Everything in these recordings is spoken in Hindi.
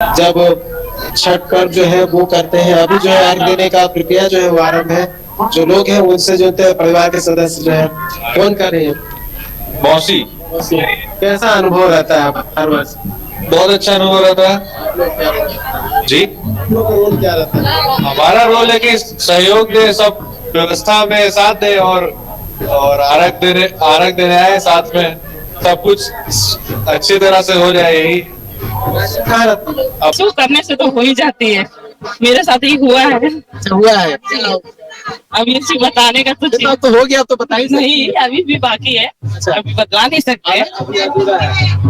जब छठ पर्व जो है वो करते हैं। अभी जो है अर्घ देने का प्रक्रिया जो है वो आरंभ है। जो लोग हैं उनसे जो है परिवार के सदस्य जो है फोन कर रहे हैं। मौसी। कैसा अनुभव रहता है हर वर्ष? बहुत अच्छा अनुभव रहता है जी। रोल क्या रहता है? हमारा रोल है कि सहयोग दे, सब व्यवस्था में साथ दे और आरग देने आए, साथ में सब कुछ अच्छी तरह से हो जाए, यही अब शुरू करने से तो हो ही जाती है। मेरे साथ ही हुआ है। हुआ है। अब ये चीज बताने का तो इतना तो हो गया तो बता ही नहीं, अभी भी बाकी है। अभी बतला नहीं सकते।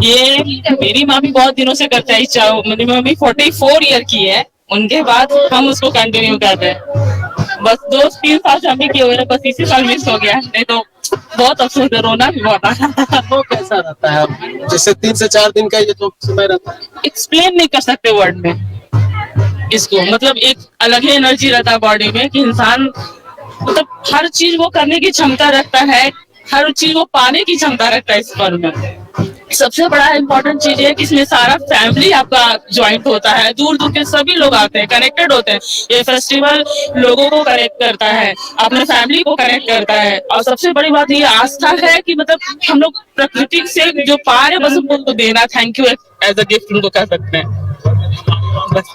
ये मेरी मामी बहुत दिनों से करता है। मेरी मम्मी 44 ईयर की है। उनके बाद हम उसको कंटिन्यू कर रहे हैं। बस 2-3 साल से हमें किए हुए, बस इसी साल मिस हो गया, नहीं तो बहुत अफसोस है, रोना भी बहुत आता। वो कैसा रहता है? जैसे 3 से 4 दिन का ये जो समय रहता है, एक्सप्लेन नहीं कर सकते वर्ड में इसको। मतलब एक अलग ही एनर्जी रहता है बॉडी में कि इंसान मतलब हर चीज वो करने की क्षमता रखता है, हर चीज वो पाने की क्षमता रखता है इस पर्व में। सबसे बड़ा इम्पोर्टेंट चीज है कि इसमें सारा फैमिली आपका ज्वाइंट होता है, दूर दूर के सभी लोग आते हैं, कनेक्टेड होते हैं। ये फेस्टिवल लोगों को कनेक्ट करता है, अपने फैमिली को कनेक्ट करता है। और सबसे बड़ी बात ये आस्था है कि मतलब हम लोग प्रकृति से जो पा रहे बस उनको देना, thank you as a gift उनको कर सकते हैं बस।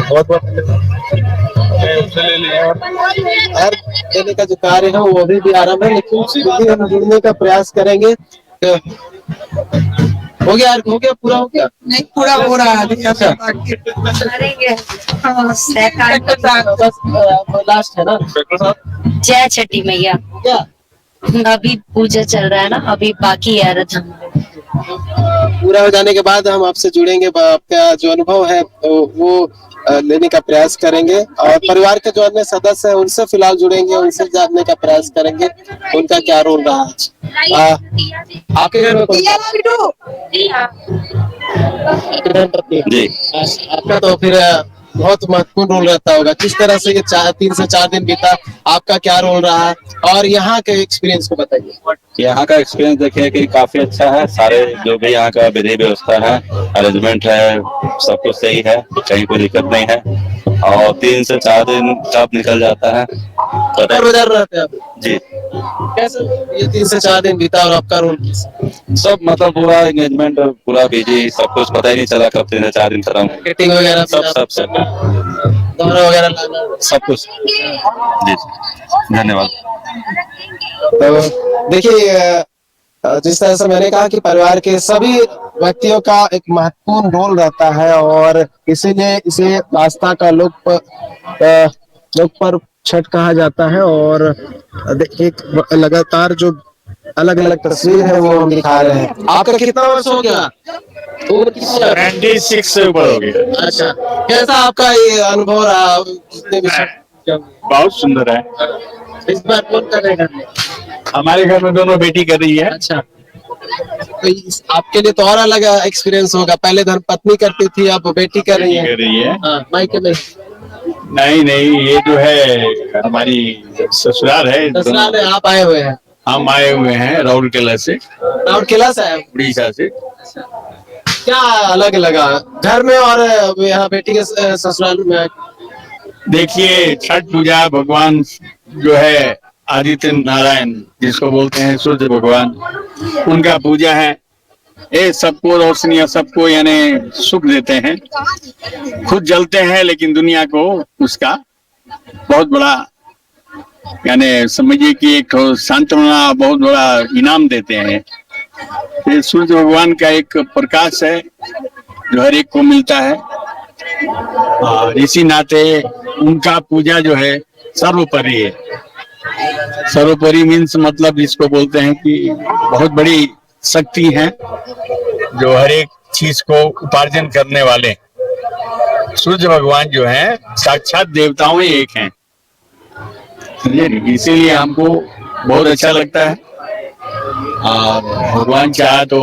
बहुत बहुत हर देने का जो कार्य है वो अभी भी आरंभ है, लेकिन भी हम जुड़ने का प्रयास करेंगे। तो हो गया पूरा हो गया? नहीं, पूरा हो रहा है। अच्छा। लास्ट है ना? जय छठी मैया। क्या अभी पूजा चल रहा है ना, अभी बाकी है रथ। पूरा हो जाने के बाद हम आपसे जुड़ेंगे, आपका जो अनुभव है वो लेने का प्रयास करेंगे, और परिवार के जो अन्य सदस्य हैं उनसे फिलहाल जुड़ेंगे, उनसे जानने का प्रयास करेंगे उनका क्या रोल रहा है। आपके घर में जी। आपका तो फिर बहुत महत्वपूर्ण रोल रहता होगा। किस तरह से ये 3 से 4 दिन बीता, आपका क्या रोल रहा है, और यहाँ के एक्सपीरियंस को बताइए। यहाँ का एक्सपीरियंस देखिए कि काफी अच्छा है। सारे जो भी यहाँ का विधि व्यवस्था है, अरेंजमेंट है, सब कुछ सही है, कहीं कोई दिक्कत नहीं है। और 3 से 4 दिन कब निकल जाता है पता रोजा रहते हैं आप? जी। कैसे ये 3 से 4 दिन बीता, और आपका रोल सब मतलब पूरा एंगेजमेंट, पूरा बिजी, सब कुछ पता ही नहीं चला कब 3 से 4 दिन खत्म। मार्केटिंग वगैरह सब दोनों वगैरह लाना सब कुछ जी। धन्यवाद। तो देखिए, जिस तरह से मैंने कहा कि परिवार के सभी व्यक्तियों का एक महत्वपूर्ण रोल रहता है, और इसीलिए इसे आस्था का लोक पर्व छठ कहा जाता है। और एक लगातार जो अलग अलग तस्वीर है वो हम दिखा रहे हैं। आपका कितना वर्ष हो गया? 96 से ऊपर हो गया। अच्छा, कैसा आपका ये अनुभव रहा? जितने भी बहुत सुंदर है। इस बार कौन करेगा? हमारे घर में दोनों बेटी कर रही है। अच्छा, तो आपके लिए तो और अलग एक्सपीरियंस होगा। पहले धर्मपत्नी करती थी, अब बेटी कर रही है। हाँ, मायके में नहीं, ये जो है हमारी ससुराल है। ससुराल है, आप आए हुए हैं? हम आए हुए हैं राउरकेला से। राउरकेला से आए? उड़ीसा से। क्या अलग लगा घर में और यहाँ बेटी के ससुराल में? देखिए, छठ पूजा भगवान जो है आदित्य नारायण, जिसको बोलते हैं सूर्य भगवान, उनका पूजा है। ये सबको रोशनी, सबको यानी सुख देते हैं। खुद जलते हैं लेकिन दुनिया को उसका बहुत बड़ा यानी समझिए कि एक सांत्वना, बहुत बड़ा इनाम देते हैं। ये सूर्य भगवान का एक प्रकाश है जो हर एक को मिलता है, और इसी नाते उनका पूजा जो है सर्वोपरि है। सर्वोपरि मीन्स मतलब जिसको बोलते हैं कि बहुत बड़ी शक्ति है जो हर एक चीज को उपार्जन करने वाले। सूर्य भगवान जो है साक्षात देवताओं में एक हैं, इसीलिए हमको बहुत अच्छा लगता है। और भगवान चाहा तो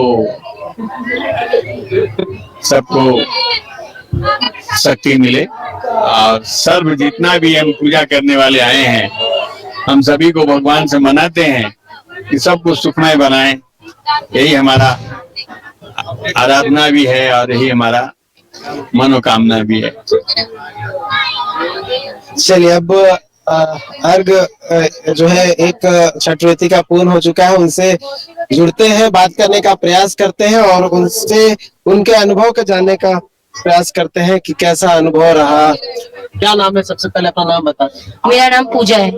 सबको शक्ति मिले, और सर्व जितना भी हम पूजा करने वाले आए हैं, हम सभी को भगवान से मनाते हैं कि सबको सुखमय बनाएं। यही हमारा आराधना भी है और यही हमारा मनोकामना भी है। चलिए अब अर्घ जो है एक छठव्रती का पूर्ण हो चुका है, उनसे जुड़ते हैं, बात करने का प्रयास करते हैं और उनसे उनके अनुभव को जानने का प्रयास करते हैं कि कैसा अनुभव रहा। क्या नाम है? सबसे पहले अपना नाम बता दें। मेरा नाम पूजा है।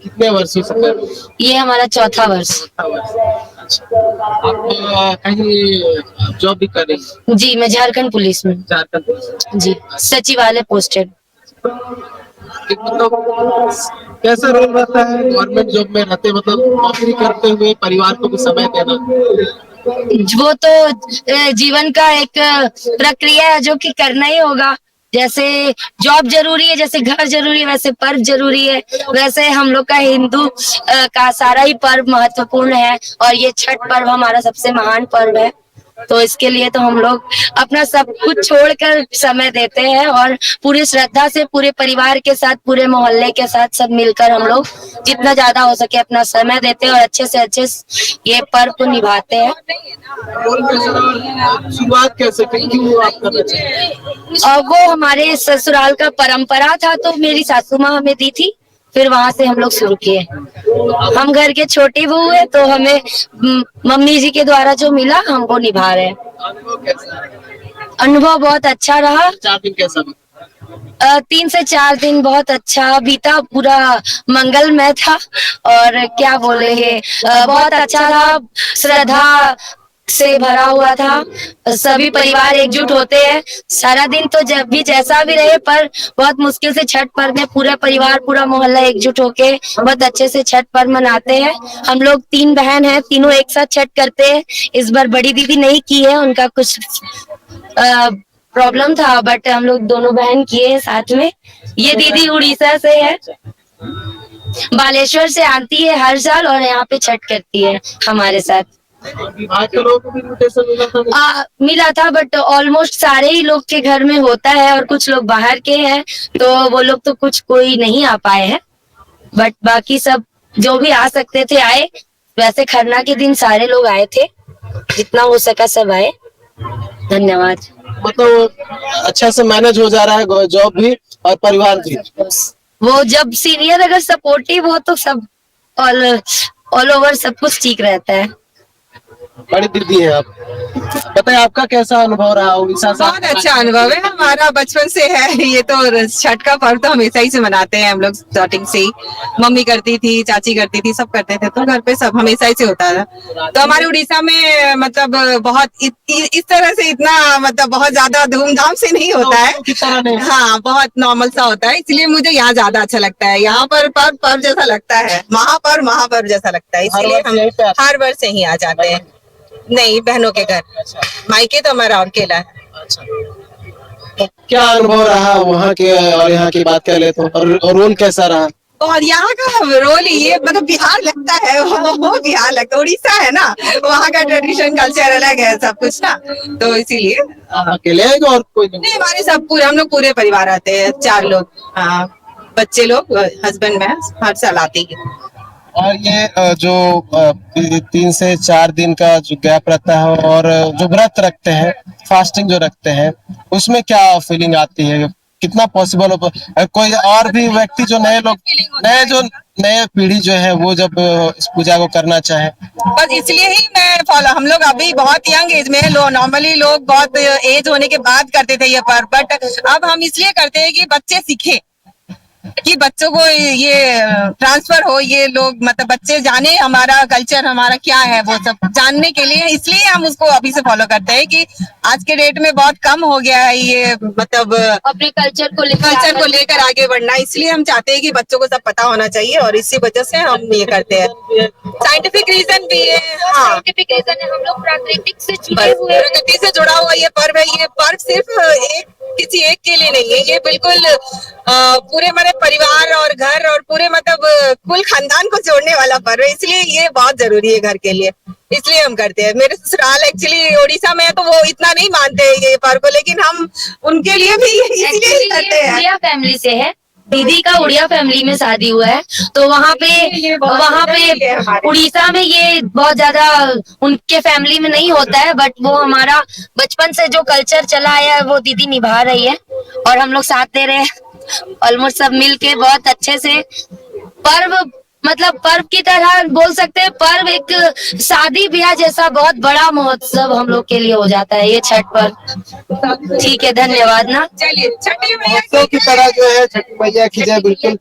कितने वर्षों से कर रहे हो? ये हमारा चौथा वर्ष। आप कहीं जॉब भी कर रही हैं? जी, मैं झारखंड पुलिस में। झारखंड। जी, सचिवालय पोस्टेड। मतलब कैसा रोल रहता है गवर्नमेंट जॉब में रहते, मतलब नौकरी करते हुए परिवार को भी समय देना? वो तो जीवन का एक प्रक्रिया है जो कि करना ही होगा। जैसे जॉब जरूरी है, जैसे घर जरूरी है, वैसे पर्व जरूरी है। वैसे हम लोग का हिंदू का सारा ही पर्व महत्वपूर्ण है और ये छठ पर्व हमारा सबसे महान पर्व है। तो इसके लिए तो हम लोग अपना सब कुछ छोड़कर समय देते हैं और पूरी श्रद्धा से पूरे परिवार के साथ, पूरे मोहल्ले के साथ सब मिलकर हम लोग जितना ज्यादा हो सके अपना समय देते हैं और अच्छे से अच्छे ये पर्व को निभाते हैं। शुरुआत कैसे की, क्यों आप करना चाहते? और वो हमारे ससुराल का परंपरा था, तो मेरी सासू माँ हमें दी थी, फिर वहां से हम लोग शुरू किए। हम घर के छोटी बहू है तो हमें मम्मी जी के द्वारा जो मिला हम वो निभा रहे हैं। अनुभव बहुत अच्छा रहा। 4 दिन कैसा? 3 से 4 दिन बहुत अच्छा बीता, पूरा मंगलमय था और क्या बोले बहुत अच्छा रहा। श्रद्धा से भरा हुआ था, सभी परिवार एकजुट होते हैं। सारा दिन तो जब भी जैसा भी रहे, पर बहुत मुश्किल से छठ पर्व में पूरा परिवार, पूरा मोहल्ला एकजुट होके बहुत अच्छे से छठ पर्व मनाते हैं। हम लोग 3 बहन हैं, तीनों एक साथ छठ करते हैं। इस बार बड़ी दीदी नहीं की है, उनका कुछ प्रॉब्लम था, बट हम लोग दोनों बहन किए हैं साथ में। ये दीदी उड़ीसा से है, बालेश्वर से आती है हर साल और यहाँ पे छठ करती है हमारे साथ। मिला था, बट ऑलमोस्ट सारे ही लोग के घर में होता है और कुछ लोग बाहर के हैं, तो वो लोग तो कोई नहीं आ पाए हैं, बट बाकी सब जो भी आ सकते थे आए। वैसे खरना के दिन सारे लोग आए थे, जितना हो सका सब आए। धन्यवाद। मतलब अच्छा से मैनेज हो जा रहा है जॉब भी और परिवार भी। वो जब सीनियर अगर सपोर्टिव हो तो सब ऑल ओवर सब कुछ ठीक रहता है। बड़ी दीदी है आप, बताइए आपका कैसा अनुभव रहा उड़ीसा से? बहुत अच्छा अनुभव है, हमारा बचपन से है ये तो। छठ का पर्व तो हमेशा ही से मनाते हैं हम लोग, स्टार्टिंग से ही। मम्मी करती थी, चाची करती थी, सब करते थे, तो घर पे सब हमेशा ही से होता था। तो हमारे उड़ीसा में मतलब बहुत इस तरह से इतना मतलब बहुत ज्यादा धूमधाम से नहीं होता है। हाँ, बहुत नॉर्मल सा होता है, इसलिए मुझे यहाँ ज्यादा अच्छा लगता है। यहाँ पर पर्व जैसा लगता है, महापर्व जैसा लगता है, इसलिए हम हर वर्ष ही आ जाते हैं। नहीं, बहनों के घर, मायके तो हमारा और केला है। क्या अनुभव रहा वहाँ के और यहाँ की बात कर ले तो, और रोल कैसा रहा? और यहाँ का रोल ये मतलब बिहार लगता है, वो बिहार लगता है, उड़ीसा है ना, वहाँ का ट्रेडिशन कल्चर अलग है सब कुछ ना, तो इसीलिए। अकेले आएगा और कोई नहीं? हमारे सब पूरे, हम लोग पूरे परिवार आते हैं, 4 लोग। हाँ, बच्चे लोग, हस्बैंड मैं हर साल आती है। और ये जो 3 से 4 दिन का जो गैप रहता है और जो व्रत रखते हैं, फास्टिंग जो रखते हैं, उसमें क्या फीलिंग आती है? कितना पॉसिबल हो? कोई और भी व्यक्ति जो नए पीढ़ी जो है वो जब इस पूजा को करना चाहे? बस इसलिए ही मैं फॉलो, हम लोग अभी बहुत यंग एज में नॉर्मली लोग बहुत एज होने के बाद करते थे ये पर्व, बट अब हम इसलिए करते हैं कि बच्चे सीखे, कि बच्चों को ये ट्रांसफर हो, ये लोग मतलब बच्चे जाने हमारा कल्चर हमारा क्या है, वो सब जानने के लिए। इसलिए हम उसको अभी से फॉलो करते हैं कि आज के डेट में बहुत कम हो गया है ये, मतलब अपने कल्चर को लेकर आगे बढ़ना। इसलिए हम चाहते हैं कि बच्चों को सब पता होना चाहिए और इसी वजह से हम ये करते हैं। साइंटिफिक रीजन भी है। हाँ, साइंटिफिक रीजन है, हम लोग प्राकृतिक से जुड़े हुए, प्रकृति से जुड़ा हुआ ये पर्व है। ये पर्व सिर्फ किसी एक के लिए नहीं है, ये बिल्कुल पूरे हमारे परिवार और घर और पूरे मतलब कुल खानदान को जोड़ने वाला पर्व है, इसलिए ये बहुत जरूरी है घर के लिए, इसलिए हम करते हैं। मेरे ससुराल एक्चुअली उड़ीसा में है, तो वो इतना नहीं मानते हैं ये पर्व को, लेकिन हम उनके लिए भी इसलिए करते हैं। फैमिली से है, दीदी का उड़िया फैमिली में शादी हुआ है, तो वहाँ पे उड़ीसा में ये बहुत ज्यादा उनके फैमिली में नहीं होता है, बट वो हमारा बचपन से जो कल्चर चला आया है वो दीदी निभा रही है और हम लोग साथ दे रहे हैं ऑलमोस्ट सब मिल के बहुत अच्छे से। पर्व मतलब पर्व की तरह बोल सकते हैं, पर्व एक शादी ब्याह जैसा बहुत बड़ा महोत्सव हम लोग के लिए हो जाता है ये छठ पर्व। ठीक है, धन्यवाद ना। चलिए छठी मैया महोत्सव की तरह जो है छठ मैया की जय बिल्कुल,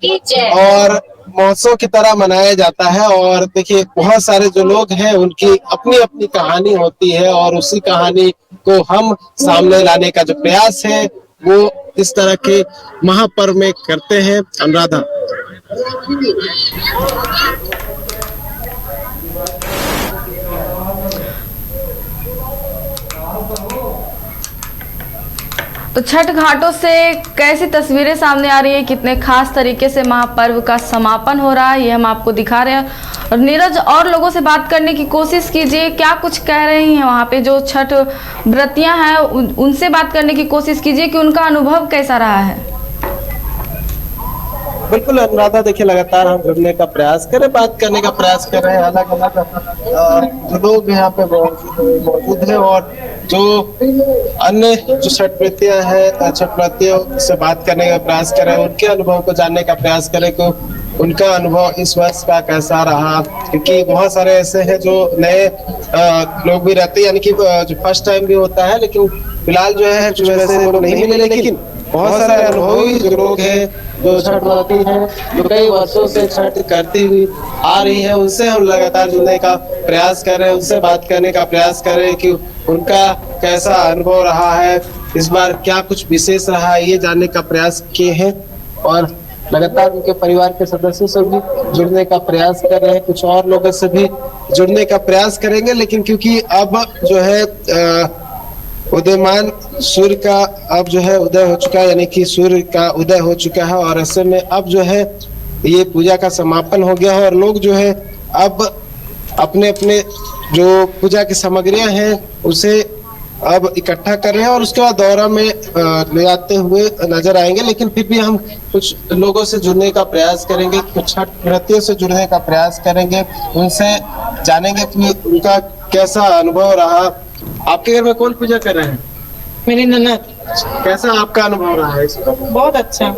और महोत्सव की तरह मनाया जाता है। और देखिए बहुत सारे जो लोग हैं उनकी अपनी अपनी कहानी होती है और उसी कहानी को हम सामने लाने का जो प्रयास है वो इस तरह के महापर्व में करते हैं। अनुराधा। तो छठ घाटों से कैसी तस्वीरें सामने आ रही है, कितने खास तरीके से महापर्व का समापन हो रहा है, ये हम आपको दिखा रहे हैं। और नीरज और लोगों से बात करने की कोशिश कीजिए, क्या कुछ कह रही हैं वहाँ पे जो छठ व्रतियाँ हैं, उनसे बात करने की कोशिश कीजिए कि उनका अनुभव कैसा रहा है। बिल्कुल अनुराधा, देखिए लगातार हम जुड़ने का प्रयास करें, बात करने का प्रयास कर रहे हैं। अलग अलग जो लोग यहाँ पे मौजूद हैं और जो अन्य जो छठ व्रतियाँ हैं, छठ व्रतियों से बात करने का प्रयास करें, उनके अनुभव को जानने का प्रयास करें कि उनका अनुभव इस वर्ष का कैसा रहा। क्योंकि बहुत सारे ऐसे हैं जो नए लोग भी रहते हैं, यानी कि जो फर्स्ट टाइम भी होता है, लेकिन फिलहाल जो है जो ऐसे लोग नहीं मिले, लेकिन बहुत सारे अनुभवी जो लोग हैं जो छठ व्रती हैं, जो कई वर्षों से छठ करती हुई आ रही है, उनसे हम लगातार जुड़ने का प्रयास कर रहे हैं, उनसे बात करने का प्रयास कर रहे हैं कि उनका कैसा अनुभव रहा है, इस बार क्या कुछ विशेष रहा है, ये जानने का प्रयास किए हैं। और लगातार उनके परिवार के सदस्यों से भी जुड़ने का प्रयास कर रहे हैं, कुछ और लोगों से भी जुड़ने का प्रयास करेंगे। लेकिन क्योंकि अब जो है उदयमान सूर्य का अब जो है उदय हो चुका है, यानी कि सूर्य का उदय हो चुका है, और ऐसे में अब जो है ये पूजा का समापन हो गया है और लोग जो है अब अपने अपने जो पूजा की सामग्रियां हैं उसे अब इकट्ठा कर रहे हैं और उसके बाद दौरा में ले जाते हुए नजर आएंगे। लेकिन फिर भी हम कुछ लोगों से जुड़ने का प्रयास करेंगे, कुछ छठ व्रतियों से जुड़ने का प्रयास करेंगे, उनसे जानेंगे कि उनका कैसा अनुभव रहा। आपके घर में कौन पूजा कर रहे हैं? मेरी ननद। कैसा आपका अनुभव रहा है इसका? बहुत अच्छा।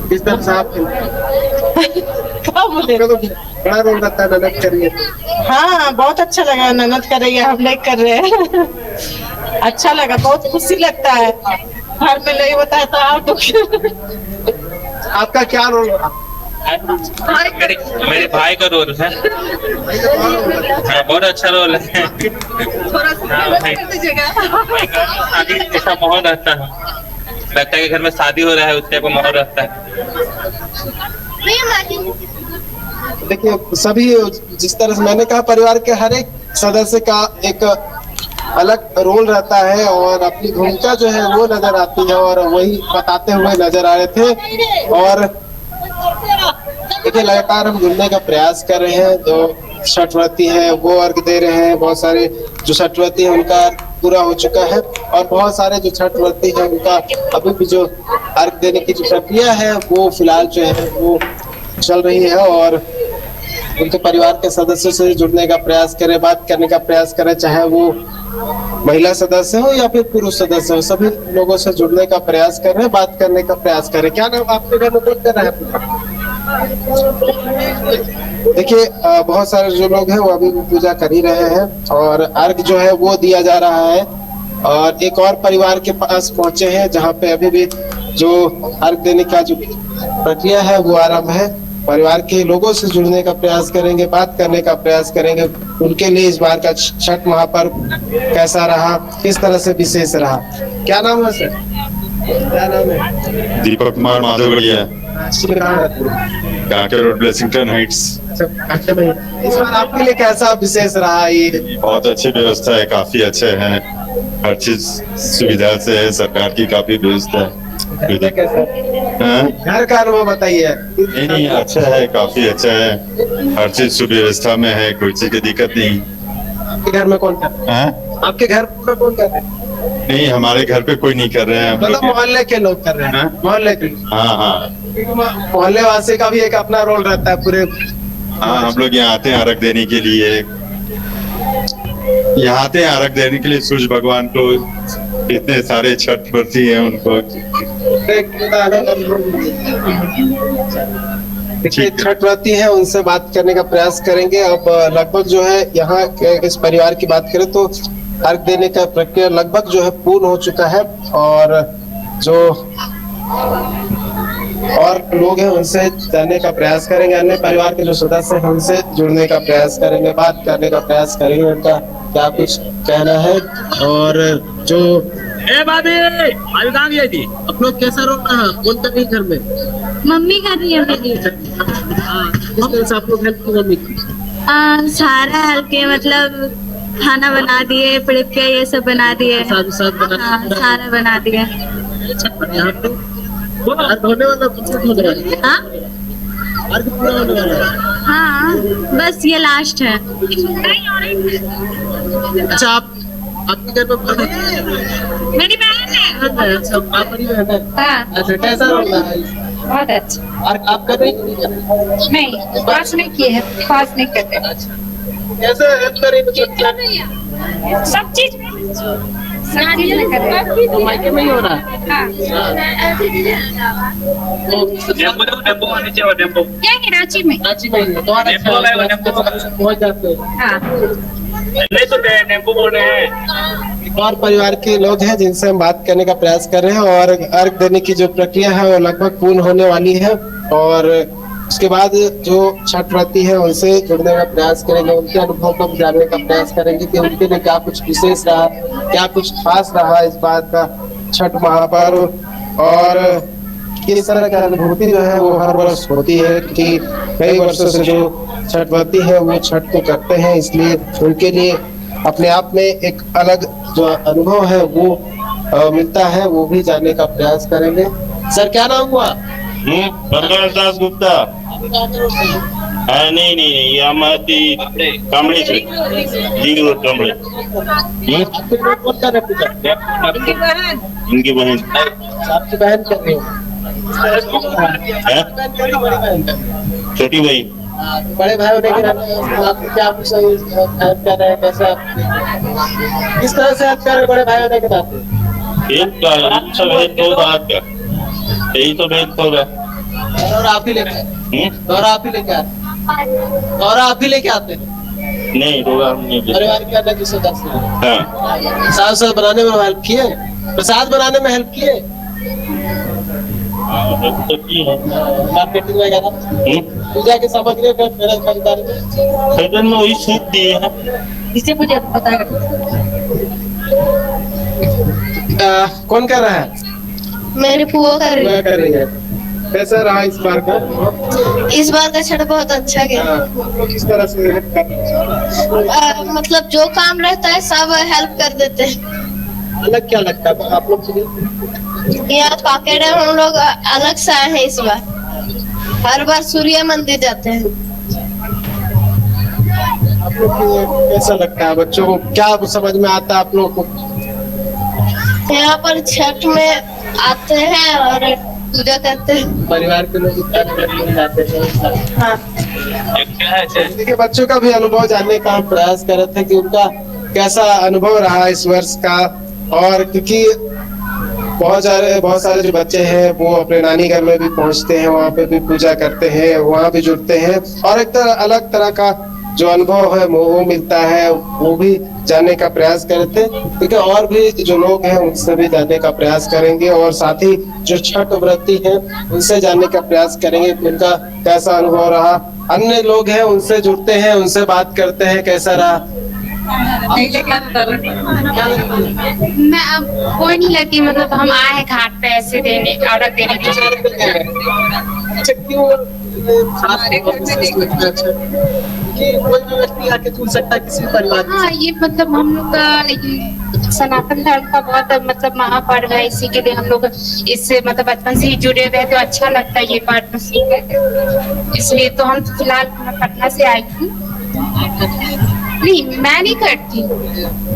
किस तरह से आप क्या बोले? तो बड़ा रोल रहता है ननद करिए। हाँ बहुत अच्छा लगा, ननद कर रही है, हम नहीं कर रहे हैं। अच्छा लगा, बहुत खुशी लगता है। घर में नहीं होता है तो आप आपका क्या रोल रहा? मेरे भाई का रोल है। हाँ, बहुत अच्छा रोल है। शादी जैसा माहौल रहता है, लगता है कि घर में शादी हो रहा है, उस टाइप का माहौल रहता है। देखिए सभी जिस तरह से मैंने कहा, परिवार के हर एक सदस्य का एक अलग रोल रहता है और अपनी भूमिका जो है वो नजर आती है और वही बताते हुए नजर आ रहे थे। और देखिए लगातार हम जुड़ने का प्रयास कर रहे हैं। जो छठ व्रती है वो अर्घ दे रहे हैं, बहुत सारे जो छठ व्रती है उनका पूरा हो चुका है और बहुत सारे जो छठ व्रती है उनका अभी भी जो अर्घ देने की जो प्रक्रिया है वो फिलहाल जो है वो चल रही है। और उनके परिवार के सदस्यों से जुड़ने का प्रयास करें, बात करने का प्रयास करें, चाहे वो महिला सदस्य हो या फिर पुरुष सदस्य हो, सभी लोगों से जुड़ने का प्रयास कर रहे हैं, बात करने का प्रयास करें। क्या नाम आपके घर में कौन कर रहा है? देखिए बहुत सारे जो लोग हैं वो अभी भी पूजा कर ही रहे हैं और अर्घ जो है वो दिया जा रहा है। और एक और परिवार के पास पहुंचे हैं जहाँ पे अभी भी जो अर्घ देने का जो प्रक्रिया है वो आरंभ है। परिवार के लोगों से जुड़ने का प्रयास करेंगे, बात करने का प्रयास करेंगे, उनके लिए इस बार का छठ महापर्व कैसा रहा, किस तरह से विशेष रहा। क्या नाम है सर? क्या नाम है? Deepak Kumar माधवगढ़िया, Kanke road, ब्लेसिंगटन Heights. इस बार आपके लिए कैसा विशेष रहा? ये बहुत अच्छी व्यवस्था है, काफी अच्छे हैं, हर चीज सुविधा से है, सरकार की काफी व्यवस्था है। घर का अनुभव बताइए। नहीं अच्छा है, काफी अच्छा है, हर चीज सुव्यवस्था में है, कोई चीज की दिक्कत नहीं। आपके घर में कौन कर रहा है? आपके घर में कौन कर रहे हैं? नहीं हमारे घर पे कोई नहीं कर रहे हैं, मतलब मोहल्ले के लोग कर रहे हैं। मोहल्ले के। हाँ हाँ मोहल्ले वासी का भी एक अपना रोल रहता है पूरे। हाँ, हम लोग यहाँ आते हैं अर्घ देने के लिए। यहाँ आते हैं अर्घ देने के लिए सूर्य भगवान को। इतने सारे छठ व्रती हैं उनको। छठ व्रती है, उनसे बात करने का प्रयास करेंगे। अब लगभग जो है यहाँ के इस परिवार की बात करें तो अर्घ देने का प्रक्रिया लगभग जो है पूर्ण हो चुका है, और जो और लोग हैं उनसे जानने का प्रयास करेंगे। अन्य परिवार के जो सदस्य हैं उनसे जुड़ने का प्रयास करेंगे, बात करने का प्रयास करेंगे, उनका क्या कुछ कहना है। और जो आप लोग कैसा रोक रहा कौन कर रही घर में? मम्मी कर रही है मेरी। किस तरह से आप लोग हेल्प की मम्मी की? सारा हेल्प के मतलब खाना बना दिए, पिड़िया ये सब बना दिए। सारा बना दिए। यहाँ पे होने वाला हाँ हाँ, बस ये लास्ट है। अच्छा, आपके घर में मेरी बहन है। अच्छा, आप बड़ी बहन है। हाँ। अच्छा, कैसा रोल रहा है? बहुत अच्छा। और आप कर रही हैं? नहीं, पास नहीं किए हैं, पास नहीं करते। कैसे हेल्प करें? सब चीज मायके में ही हो रहा है। क्या कराची में? रांची में ही है। तो अच्छा पहुंच जाते हैं। हाँ। और परिवार के लोग हैं जिनसे हम बात करने का प्रयास कर रहे हैं, और अर्घ देने की जो प्रक्रिया है वो लगभग पूर्ण होने वाली है, और उसके बाद जो छठ व्रती है उनसे जुड़ने का प्रयास करेंगे, उनके अनुभव को जानने का प्रयास करेंगे कि उनके लिए क्या कुछ विशेष रहा, क्या कुछ खास रहा इस बात का छठ महापर्व, और किस तरह की अनुभूति जो है वो हर वर्ष होती है कि कई वर्षों से जो छठ व्रती है वो छठ को करते हैं, इसलिए उनके लिए अपने आप में एक अलग जो अनुभव है वो मिलता है, वो भी जानने का प्रयास करेंगे। सर, क्या नाम हुआ? प्रकाश दास गुप्ता। नहीं, ये हमारी कामड़ी से कामड़ी। इनकी बहन। आपकी बहन कर रही छोटी भाई। बड़े भाई होने के नाते आप क्या कुछ हेल्प कर रहे हैं? कैसा, किस तरह से हेल्प कर रहे हैं बड़े भाई होने के नाते? सब हेल्प होगा आपका, यही तो हेल्प होगा। और आप ही लेके और आप ही लेके आते और आप ही लेके आते हैं? नहीं, होगा हमने परिवार के अलग सदस्य। हाँ, साग बनाने में हेल्प किए, प्रसाद बनाने में हेल्प किए, मार्केटिंग वगैरह, पूजा की सामग्री खरीदारी में वही सूट दिए हैं। इसे मुझे पता है। कौन कर रहा है? मेरी फूफा कर रही है। कैसा रहा इस बार का? इस बार का छठ बहुत अच्छा गया। किस तरह से मतलब जो काम रहता है सब हेल्प कर देते हैं। अलग क्या लगता है आप लोग के लिए? यहाँ काकेड़े हम लोग अलग से आए हैं इस बार। हर बार सूर्य मंदिर जाते हैं। आप लोग को कैसा लगता है? बच्चों को क्या समझ में आता है आप लोग को? यहाँ पर छठ में आते हैं और पूजा करते हैं। परिवार के लोग जाते हैं। हाँ। देखिए, बच्चों का भी अनुभव जानने का हम प्रयास कर रहे थे कि उनका कैसा अनुभव रहा इस वर्ष का, और क्योंकि बहुत सारे जो बच्चे हैं वो अपने नानी घर में भी पहुंचते हैं, वहाँ पे भी पूजा करते हैं, वहाँ भी जुड़ते हैं, और एक अलग तरह का जो अनुभव है वो मिलता है, वो भी जानने का प्रयास करते हैं। क्योंकि और भी जो लोग हैं उनसे भी जानने का प्रयास करेंगे, और साथ ही जो छठ व्रती हैं उनसे जानने का प्रयास करेंगे कि उनका कैसा अनुभव रहा। अन्य लोग हैं उनसे जुड़ते हैं, उनसे बात करते हैं, कैसा रहा। मैं अब कोई नहीं लगी, मतलब हम आए हैं घाट पे ऐसे देने, ऑर्डर देने के लिए। कोई भी व्यक्ति आके जुड़ सकता है किसी परिवार। हाँ, ये मतलब हम लोग का सनातन धर्म का बहुत मतलब महापर्व है, इसी के लिए हम लोग इससे मतलब बचपन से ही जुड़े हुए, तो अच्छा लगता है ये बात। इसलिए तो हम फिलहाल पटना से आई थी। नहीं, मैं नहीं करती।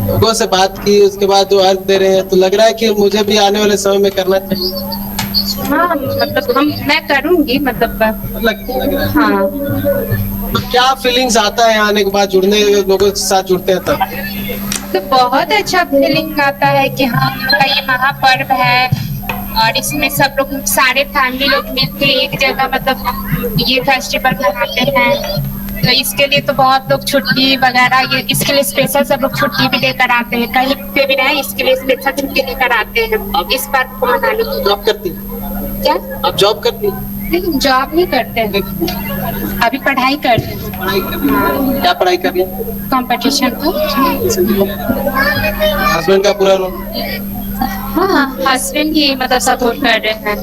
लोगों से बात की, उसके बाद जो अर्घ दे रहे हैं तो लग रहा है कि मुझे भी आने वाले समय में करना चाहिए। हाँ मतलब मैं करूंगी मतलब लग रहा है। हाँ तो क्या फीलिंग्स आता है आने के बाद, जुड़ने लोगों के साथ जुड़ते हैं तब? तो बहुत अच्छा फीलिंग आता है कि हाँ का ये महापर्व है और इसमें सब लोग सारे फैमिली लोग मिलके एक जगह मतलब ये फेस्टिवल मनाते हैं। तो इसके लिए तो बहुत लोग छुट्टी वगैरह ये इसके लिए स्पेशल सब लोग छुट्टी भी लेकर आते हैं, कहीं पे भी रहे इसके लिए स्पेशल छुट्टी लेकर आते हैं इस पर्व को मनाने के लिए। जॉब करती? क्या आप जॉब करती? लेकिन जॉब नहीं करते हैं, अभी पढ़ाई करते हैं। पढ़ाई कर रही हैं? क्या पढ़ाई कर रही हैं? कंपटीशन को। हस्बैंड का पूरा रोल? हाँ हस्बैंड ही मतलब सपोर्ट कर रहे हैं।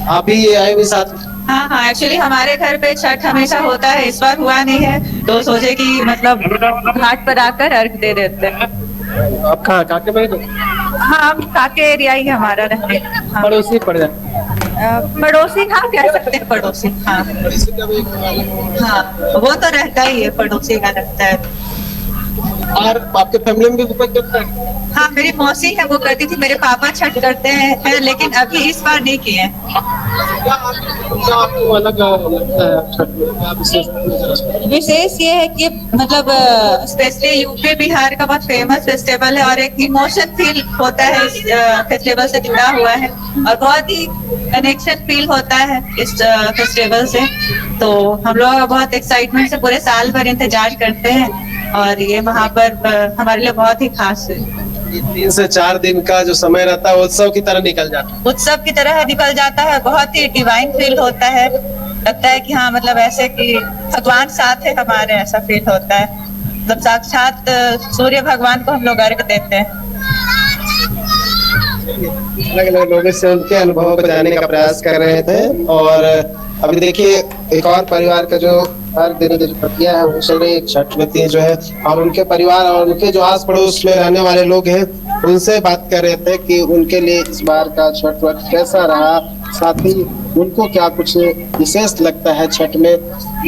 आप भी आए हुए साथ? हाँ हाँ, एक्चुअली हमारे घर पे छठ हमेशा होता है, इस बार हुआ नहीं है तो सोचे कि मतलब घाट पर आकर अर्घ दे देते हैं। आप कहाँ काके में? हाँ हम काके एरिया ही हमारा रहते हैं। हाँ। पड़ोसी पड़ जाए? पड़ोसी हाँ कह सकते हैं, पड़ोसी। हाँ हाँ वो तो रहता ही है, पड़ोसी का रहता है। और आपके फैमिली में भी कोई करता है? हाँ मेरी मौसी है वो करती थी, मेरे पापा छठ करते हैं लेकिन अभी इस बार नहीं किए। क्या आपको अलग लगता है छठ में? क्या विशेष? विशेष ये है कि मतलब स्पेशली यूपी बिहार का बहुत फेमस फेस्टिवल है और एक इमोशन फील होता है इस फेस्टिवल से जुड़ा हुआ है और बहुत ही कनेक्शन फील होता है इस फेस्टिवल से। तो हम लोग बहुत एक्साइटमेंट से पूरे साल भर इंतजार करते हैं और ये महापर्व हमारे लिए बहुत ही खास है। 3 से 4 दिन का जो समय रहता है उत्सव की तरह निकल जाता है। उत्सव की तरह निकल जाता है, बहुत ही डिवाइन फील होता है, लगता है कि हाँ मतलब ऐसे कि भगवान साथ है हमारे, ऐसा फील होता है। मतलब साक्षात सूर्य भगवान को हम लोग अर्घ देते हैं। अलग अलग लोगों से उनके अनुभव को जानने का प्रयास कर रहे थे और अभी देखिए एक और परिवार का जो हर दिन की प्रक्रिया है वो चल रही है। छठ व्यक्ति जो है और उनके परिवार और उनके जो आस पड़ोस में रहने वाले लोग हैं उनसे बात कर रहे थे कि उनके लिए इस बार का छठ व्रत कैसा रहा, साथ ही उनको क्या कुछ विशेष लगता है छठ में,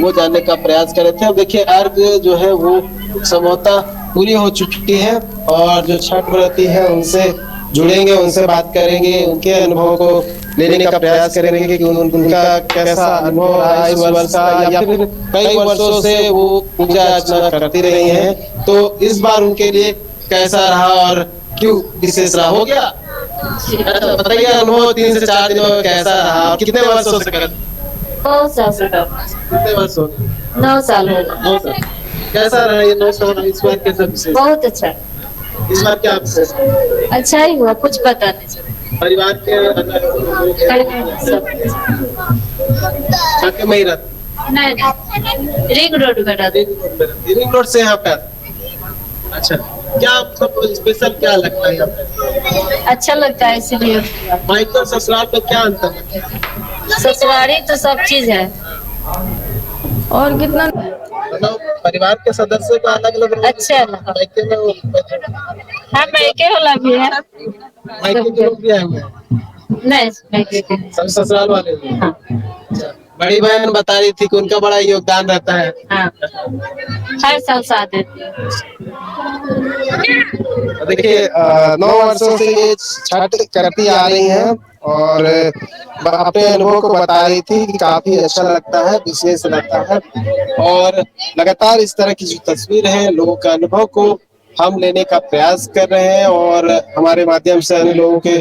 वो जानने का प्रयास कर रहे थे। अब देखिए अर्घ जो है वो संभवतः पूरी हो चुकी है और जो छठ व्रती है उनसे जुड़ेंगे, उनसे बात करेंगे, उनके अनुभव को लेने का प्रयास करेंगे कि उनका कैसा अनुभव रहा इस वर्ष का, या फिर कई वर्षों से वो पूजा अर्चना करती रही हैं तो इस बार उनके लिए कैसा रहा और क्यों विशेष रहा। हो गया बताइए अनुभव 3 से 4 दिन में कैसा रहा, कितने वर्षों से कर? बहुत साल से। कितने वर्ष हो गए? 9 साल हो गए। 9 साल। कैसा रहा ये 9 साल, इस बार कैसा विशेष? बहुत अच्छा। इस बार क्या विशेष? अच्छा ही हुआ, कुछ पता नहीं। परिवार के में ही रहते? नहीं रिंग रोड पे रहते। रिंग रोड से यहाँ पे आते? अच्छा, क्या सब स्पेशल क्या लगता है यहाँ पे? अच्छा लगता है इसलिए। मायके और ससुराल में क्या अंतर है? ससुराली तो सब चीज है। और कितना मतलब परिवार के सदस्य का अलग अलग अच्छा मायके में वो हाँ मायके वाला भी है, मायके के लोग भी आए हुए हैं? नहीं मायके के सब ससुराल वाले भी हैं? अच्छा, बड़ी बहन बता रही थी कि उनका बड़ा योगदान रहता है। हाँ हर साल साथ देती है। देखिए 9 वर्षों से ये छठ करती आ रही हैं और अपने अनुभव को बता रही थी कि काफी अच्छा लगता है, विशेष लगता है और लगातार इस तरह की जो तस्वीर है लोगों का अनुभव को हम लेने का प्रयास कर रहे हैं और हमारे माध्यम से अन्य लोगों के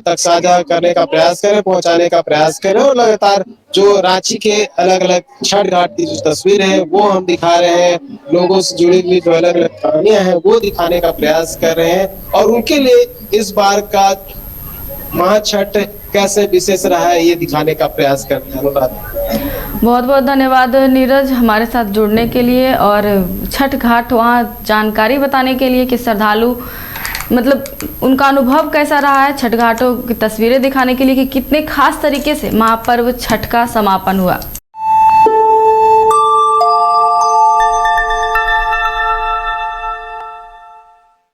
तक साझा करने का प्रयास करें, पहुंचाने का प्रयास करें और लगातार जो रांची के अलग अलग छठ घाट की जो तस्वीर है वो हम दिखा रहे हैं, लोगों से जुड़ी हुई जो अलग अलग कहानियां हैं वो दिखाने का प्रयास कर रहे हैं और उनके लिए इस बार का महाछठ कैसे विशेष रहा है ये दिखाने का प्रयास करते हैं। बहुत बहुत धन्यवाद नीरज हमारे साथ जुड़ने के लिए और छठ घाट वहाँ जानकारी बताने के लिए कि श्रद्धालु मतलब उनका अनुभव कैसा रहा है, छठ घाटों की तस्वीरें दिखाने के लिए कि कितने खास तरीके से महापर्व छठ का समापन हुआ।